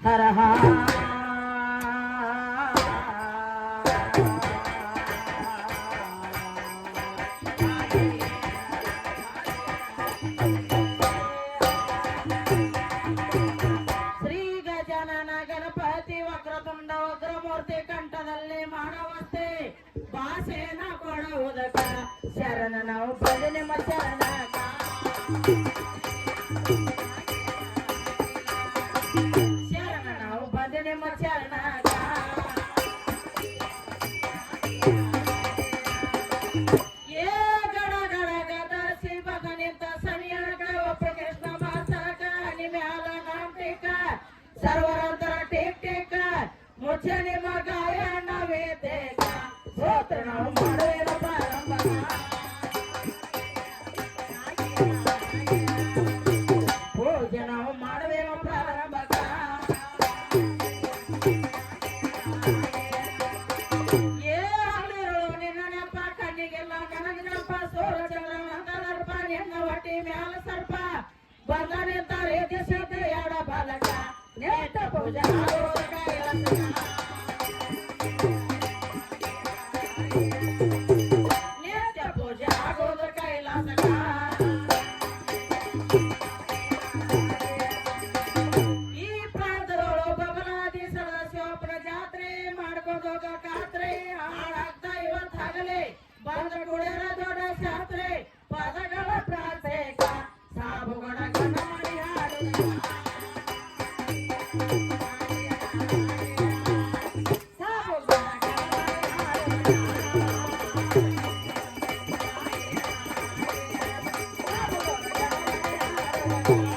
ಹರ ಹರ ಗಣಪತಿ ವಕ್ರತುಂಡ ಉಗ್ರಮೂರ್ತಿ ಕಂಠದಲ್ಲಿ ಮಾಡವಸ್ತೆ ಭಾಷೆನ ಕೊಡುವುದಕ್ಕ ಶರಣ ನಾವು ಬಲಿ ನಿಮ್ಮ ಶರಣಕ ಶರಣ ನಾವು ಬಲಿ ನಿಮ್ಮ ಶರಣಕ ಏ ಗಡ ಗಡ ಗದರ್ಸಿ ಬಗನಿಂತ ಸನಿಯಕ ಒಪ್ಪ ಕೃಷ್ಣ ಮಾಸ್ತಕ ನಿಮ್ಯಾಲ ನಾಂಟಿಕ ಸರ್ವರಂತರ ಟೇಕ್ ಟೇಕ ಮುಚ್ಚೆ ನಿಮ್ಮ ಗಾಯನ ವೇದೇಕ ಸ್ತೋತ್ರ ನಾವು ಮಾಡುವೆನು ಪ್ರಾರಂಭ ಪೂಜೆ ನಾವು ಮಾಡುವೆನು ಪ್ರಾರಂಭಕ ಏ ಹಳಿರು ನಿನ್ನ ನೆಪ ಕಣ್ಣಿಗೆಲ್ಲ ನನಗೆ ನೆಪ ಸೋರ ಚಂದ್ರ ನಂತರಪ್ಪ ನಿನ್ನ ಹೊಟ್ಟಿ ಮ್ಯಾಲ ಸರ್ಪ ಬಂದ ನಿಂತ ರೇಖೆ ಸಿದ್ಧ ಎಡ ಬಾಲಕ ನೇತ ಪೂಜಾ ನೇತ ಪೂಜೆ ಆಗೋದ ಕೈಲಾಸಕ ಈ ಪ್ರಾಂತದೊಳು ಬಬಲಾದಿ ಸದಾಶಿವಪ್ಪನ ಜಾತ್ರೆ ಮಾಡ್ಕೊಂಡು ಹೋಗ ಖಾತ್ರಿ ಹಾಳಾಗ್ತಾ ಇವತ್ತಾಗಲಿ ಬಂದ ಕುಡಿಯರ ದೊಡ್ಡ ಶಾಸ್ತ್ರಿ ಪದಗಳ ಪ್ರಾರ್ಥಕ ಸಾಬುಗಳ ಗಣ ಮಾಡಿ ಹಾಡುತ್ತ Thank you.